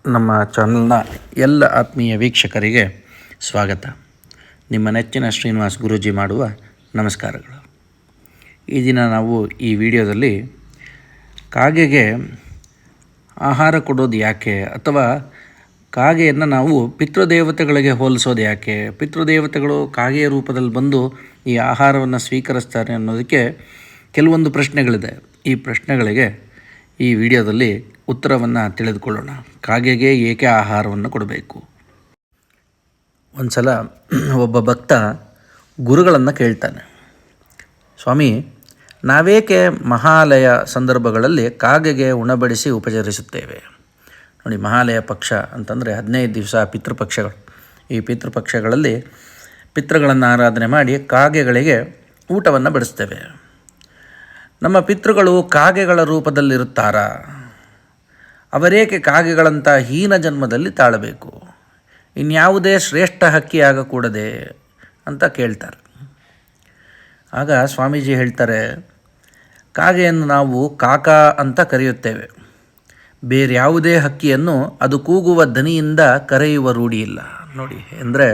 ನಮ್ಮ ಚಾನಲ್ನ ಎಲ್ಲ ಆತ್ಮೀಯ ವೀಕ್ಷಕರಿಗೆ ಸ್ವಾಗತ. ನಿಮ್ಮ ನೆಚ್ಚಿನ ಶ್ರೀನಿವಾಸ್ ಗುರೂಜಿ ಮಾಡುವ ನಮಸ್ಕಾರಗಳು. ಈ ದಿನ ನಾವು ಈ ವಿಡಿಯೋದಲ್ಲಿ ಕಾಗೆಗೆ ಆಹಾರ ಕೊಡೋದು ಯಾಕೆ, ಅಥವಾ ಕಾಗೆಯನ್ನು ನಾವು ಪಿತೃದೇವತೆಗಳಿಗೆ ಹೋಲಿಸೋದು ಯಾಕೆ, ಪಿತೃದೇವತೆಗಳು ಕಾಗೆಯ ರೂಪದಲ್ಲಿ ಬಂದು ಈ ಆಹಾರವನ್ನು ಸ್ವೀಕರಿಸ್ತಾರೆ ಅನ್ನೋದಕ್ಕೆ ಕೆಲವೊಂದು ಪ್ರಶ್ನೆಗಳಿದೆ. ಈ ಪ್ರಶ್ನೆಗಳಿಗೆ ಈ ವಿಡಿಯೋದಲ್ಲಿ ಉತ್ತರವನ್ನು ತಿಳಿದುಕೊಳ್ಳೋಣ. ಕಾಗೆಗೆ ಏಕೆ ಆಹಾರವನ್ನು ಕೊಡಬೇಕು? ಒಂದು ಸಲ ಒಬ್ಬ ಭಕ್ತ ಗುರುಗಳನ್ನು ಕೇಳ್ತಾನೆ, ಸ್ವಾಮಿ, ನಾವೇಕೆ ಮಹಾಲಯ ಸಂದರ್ಭಗಳಲ್ಲಿ ಕಾಗೆಗೆ ಉಣಬಡಿಸಿ ಉಪಚರಿಸುತ್ತೇವೆ? ನೋಡಿ, ಮಹಾಲಯ ಪಕ್ಷ ಅಂತಂದರೆ 15 ದಿವಸ ಪಿತೃಪಕ್ಷಗಳು. ಈ ಪಿತೃಪಕ್ಷಗಳಲ್ಲಿ ಪಿತೃಗಳನ್ನು ಆರಾಧನೆ ಮಾಡಿ ಕಾಗೆಗಳಿಗೆ ಊಟವನ್ನು ಬಡಿಸ್ತೇವೆ. ನಮ್ಮ ಪಿತೃಗಳು ಕಾಗೆಗಳ ರೂಪದಲ್ಲಿರುತ್ತಾರಾ? ಅವರೇಕೆ ಕಾಗೆಗಳಂಥ ಹೀನ ಜನ್ಮದಲ್ಲಿ ತಾಳಬೇಕು? ಇನ್ಯಾವುದೇ ಶ್ರೇಷ್ಠ ಹಕ್ಕಿಯಾಗಕೂಡದೆ ಅಂತ ಕೇಳ್ತಾರೆ. ಆಗ ಸ್ವಾಮೀಜಿ ಹೇಳ್ತಾರೆ, ಕಾಗೆಯನ್ನು ನಾವು ಕಾಕ ಅಂತ ಕರೆಯುತ್ತೇವೆ. ಬೇರೆ ಯಾವುದೇ ಹಕ್ಕಿಯನ್ನು ಅದು ಕೂಗುವ ದನಿಯಿಂದ ಕರೆಯುವ ರೂಢಿಯಿಲ್ಲ. ನೋಡಿ, ಅಂದರೆ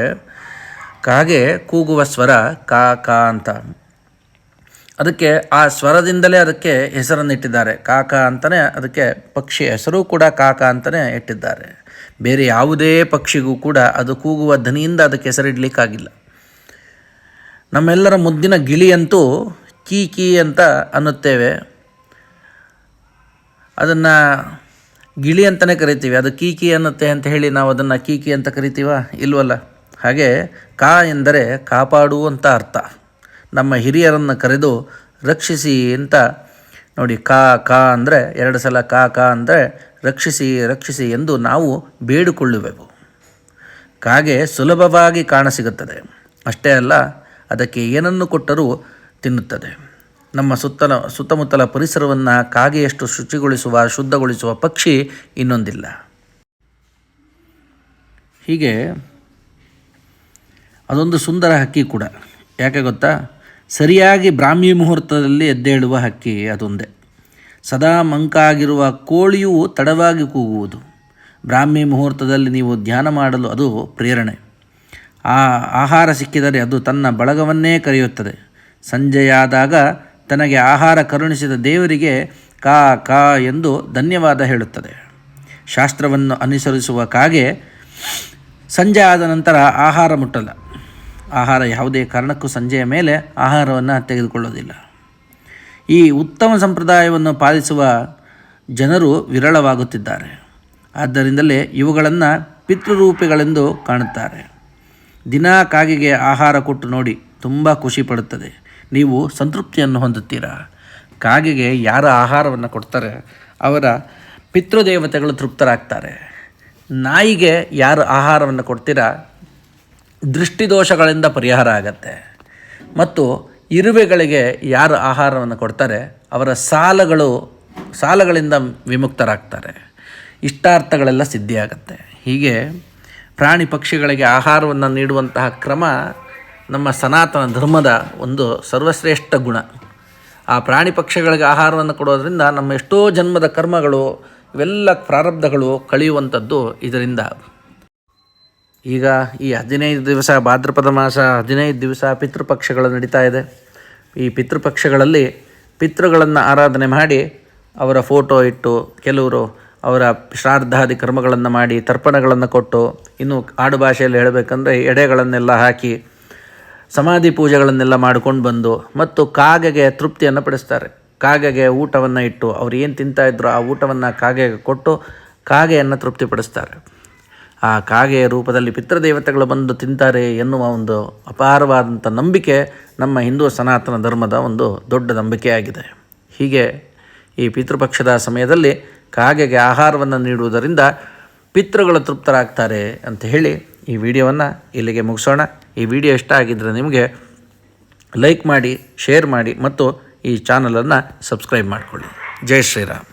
ಕಾಗೆ ಕೂಗುವ ಸ್ವರ ಕಾ ಕಾ ಅಂತ, ಅದಕ್ಕೆ ಆ ಸ್ವರದಿಂದಲೇ ಅದಕ್ಕೆ ಹೆಸರನ್ನು ಇಟ್ಟಿದ್ದಾರೆ. ಕಾಕ ಅಂತಲೇ ಅದಕ್ಕೆ ಪಕ್ಷಿ ಹೆಸರು ಕೂಡ ಕಾಕ ಅಂತಲೇ ಇಟ್ಟಿದ್ದಾರೆ. ಬೇರೆ ಯಾವುದೇ ಪಕ್ಷಿಗೂ ಕೂಡ ಅದು ಕೂಗುವ ಧ್ವನಿಯಿಂದ ಅದಕ್ಕೆ ಹೆಸರಿಡಲಿಕ್ಕಾಗಿಲ್ಲ. ನಮ್ಮೆಲ್ಲರ ಮುದ್ದಿನ ಗಿಳಿಯಂತೂ ಕೀ ಕೀ ಅಂತ ಅನ್ನುತ್ತೇವೆ. ಅದನ್ನು ಗಿಳಿ ಅಂತಲೇ ಕರಿತೀವಿ. ಅದು ಕೀ ಕೀ ಅನ್ನುತ್ತೆ ಅಂತ ಹೇಳಿ ನಾವು ಅದನ್ನು ಕೀ ಕೀ ಅಂತ ಕರಿತೀವ? ಇಲ್ವಲ್ಲ. ಹಾಗೆ ಕಾ ಎಂದರೆ ಕಾಪಾಡು ಅಂತ ಅರ್ಥ. ನಮ್ಮ ಹಿರಿಯರನ್ನು ಕರೆದು ರಕ್ಷಿಸಿ ಅಂತ. ನೋಡಿ, ಕಾ ಕಾ ಅಂದರೆ 2 ಸಲ ಕಾ ಕಾ ಅಂದರೆ ರಕ್ಷಿಸಿ ರಕ್ಷಿಸಿ ಎಂದು ನಾವು ಬೇಡಿಕೊಳ್ಳುವೆವು. ಕಾಗೆ ಸುಲಭವಾಗಿ ಕಾಣಸಿಗುತ್ತದೆ. ಅಷ್ಟೇ ಅಲ್ಲ, ಅದಕ್ಕೆ ಏನನ್ನು ಕೊಟ್ಟರೂ ತಿನ್ನುತ್ತದೆ. ನಮ್ಮ ಸುತ್ತಮುತ್ತಲ ಪರಿಸರವನ್ನು ಕಾಗೆಯಷ್ಟು ಶುಚಿಗೊಳಿಸುವ, ಶುದ್ಧಗೊಳಿಸುವ ಪಕ್ಷಿ ಇನ್ನೊಂದಿಲ್ಲ. ಹೀಗೆ ಅದೊಂದು ಸುಂದರ ಹಕ್ಕಿ ಕೂಡ. ಯಾಕೆ ಗೊತ್ತಾ? ಸರಿಯಾಗಿ ಬ್ರಾಹ್ಮಿ ಮುಹೂರ್ತದಲ್ಲಿ ಎದ್ದೇಳುವ ಹಕ್ಕಿ ಅದೊಂದೇ. ಸದಾ ಮಂಕಾಗಿರುವ ಕೋಳಿಯೂ ತಡವಾಗಿ ಕೂಗುವುದು. ಬ್ರಾಹ್ಮಿ ಮುಹೂರ್ತದಲ್ಲಿ ನೀವು ಧ್ಯಾನ ಮಾಡಲು ಅದು ಪ್ರೇರಣೆ. ಆಹಾರ ಸಿಕ್ಕಿದರೆ ಅದು ತನ್ನ ಬಳಗವನ್ನೇ ಕರೆಯುತ್ತದೆ. ಸಂಜೆಯಾದಾಗ ತನಗೆ ಆಹಾರ ಕರುಣಿಸಿದ ದೇವರಿಗೆ ಕಾ ಕಾ ಎಂದು ಧನ್ಯವಾದ ಹೇಳುತ್ತದೆ. ಶಾಸ್ತ್ರವನ್ನು ಅನುಸರಿಸುವ ಕಾಗೆ ಸಂಜೆ ಆದ ನಂತರ ಆಹಾರ ಮುಟ್ಟಲ್ಲ. ಆಹಾರ ಯಾವುದೇ ಕಾರಣಕ್ಕೂ ಸಂಜೆಯ ಮೇಲೆ ಆಹಾರವನ್ನು ತೆಗೆದುಕೊಳ್ಳೋದಿಲ್ಲ. ಈ ಉತ್ತಮ ಸಂಪ್ರದಾಯವನ್ನು ಪಾಲಿಸುವ ಜನರು ವಿರಳವಾಗುತ್ತಿದ್ದಾರೆ. ಆದ್ದರಿಂದಲೇ ಇವುಗಳನ್ನು ಪಿತೃರೂಪಿಗಳೆಂದು ಕಾಣುತ್ತಾರೆ. ದಿನಾ ಕಾಗೆಗೆ ಆಹಾರ ಕೊಟ್ಟು ನೋಡಿ, ತುಂಬ ಖುಷಿ ಪಡುತ್ತದೆ. ನೀವು ಸಂತೃಪ್ತಿಯನ್ನು ಹೊಂದುತ್ತೀರಾ. ಕಾಗೆಗೆ ಯಾರ ಆಹಾರವನ್ನು ಕೊಡ್ತಾರೆ ಅವರ ಪಿತೃದೇವತೆಗಳು ತೃಪ್ತರಾಗ್ತಾರೆ. ನಾಯಿಗೆ ಯಾರು ಆಹಾರವನ್ನು ಕೊಡ್ತೀರಾ, ದೃಷ್ಟಿದೋಷಗಳಿಂದ ಪರಿಹಾರ ಆಗತ್ತೆ. ಮತ್ತು ಇರುವೆಗಳಿಗೆ ಯಾರು ಆಹಾರವನ್ನು ಕೊಡ್ತಾರೆ ಅವರ ಸಾಲಗಳಿಂದ ವಿಮುಕ್ತರಾಗ್ತಾರೆ. ಇಷ್ಟಾರ್ಥಗಳೆಲ್ಲ ಸಿದ್ಧಿಯಾಗತ್ತೆ. ಹೀಗೆ ಪ್ರಾಣಿ ಪಕ್ಷಿಗಳಿಗೆ ಆಹಾರವನ್ನು ನೀಡುವಂತಹ ಕ್ರಮ ನಮ್ಮ ಸನಾತನ ಧರ್ಮದ ಒಂದು ಸರ್ವಶ್ರೇಷ್ಠ ಗುಣ. ಆ ಪ್ರಾಣಿ ಪಕ್ಷಿಗಳಿಗೆ ಆಹಾರವನ್ನು ಕೊಡೋದ್ರಿಂದ ನಮ್ಮ ಎಷ್ಟೋ ಜನ್ಮದ ಕರ್ಮಗಳು, ಇವೆಲ್ಲ ಪ್ರಾರಬ್ಧಗಳು ಕಳೆಯುವಂಥದ್ದು ಇದರಿಂದ. ಈಗ ಈ 15 ದಿವಸ ಭಾದ್ರಪದ ಮಾಸ 15 ದಿವಸ ಪಿತೃಪಕ್ಷಗಳು ನಡೀತಾ ಇದೆ. ಈ ಪಿತೃಪಕ್ಷಗಳಲ್ಲಿ ಪಿತೃಗಳನ್ನು ಆರಾಧನೆ ಮಾಡಿ ಅವರ ಫೋಟೋ ಇಟ್ಟು, ಕೆಲವರು ಅವರ ಶ್ರಾದ್ದಾದಿ ಕರ್ಮಗಳನ್ನು ಮಾಡಿ ತರ್ಪಣಗಳನ್ನು ಕೊಟ್ಟು, ಇನ್ನು ಆಡು ಭಾಷೆಯಲ್ಲಿ ಹೇಳಬೇಕಂದ್ರೆ ಎಡೆಗಳನ್ನೆಲ್ಲ ಹಾಕಿ ಸಮಾಧಿ ಪೂಜೆಗಳನ್ನೆಲ್ಲ ಮಾಡ್ಕೊಂಡು ಬಂದು ಮತ್ತು ಕಾಗೆಗೆ ತೃಪ್ತಿಯನ್ನು ಪಡಿಸ್ತಾರೆ. ಕಾಗೆಗೆ ಊಟವನ್ನು ಇಟ್ಟು ಅವ್ರು ಏನು ತಿಂತಾಯಿದ್ರು ಆ ಊಟವನ್ನು ಕಾಗೆಗೆ ಕೊಟ್ಟು ಕಾಗೆಯನ್ನು ತೃಪ್ತಿಪಡಿಸ್ತಾರೆ. ಆ ಕಾಗೆಯ ರೂಪದಲ್ಲಿ ಪಿತೃದೇವತೆಗಳು ಬಂದು ತಿಂತಾರೆ ಎನ್ನುವ ಒಂದು ಅಪಾರವಾದಂಥ ನಂಬಿಕೆ ನಮ್ಮ ಹಿಂದೂ ಸನಾತನ ಧರ್ಮದ ಒಂದು ದೊಡ್ಡ ನಂಬಿಕೆಯಾಗಿದೆ. ಹೀಗೆ ಈ ಪಿತೃಪಕ್ಷದ ಸಮಯದಲ್ಲಿ ಕಾಗೆಗೆ ಆಹಾರವನ್ನು ನೀಡುವುದರಿಂದ ಪಿತೃಗಳು ತೃಪ್ತರಾಗ್ತಾರೆ ಅಂತ ಹೇಳಿ ಈ ವಿಡಿಯೋವನ್ನು ಇಲ್ಲಿಗೆ ಮುಗಿಸೋಣ. ಈ ವಿಡಿಯೋ ಇಷ್ಟ ಆಗಿದ್ದರೆ ನಿಮಗೆ ಲೈಕ್ ಮಾಡಿ, ಶೇರ್ ಮಾಡಿ ಮತ್ತು ಈ ಚಾನಲನ್ನು ಸಬ್ಸ್ಕ್ರೈಬ್ ಮಾಡಿಕೊಳ್ಳಿ. ಜೈ ಶ್ರೀರಾಮ್.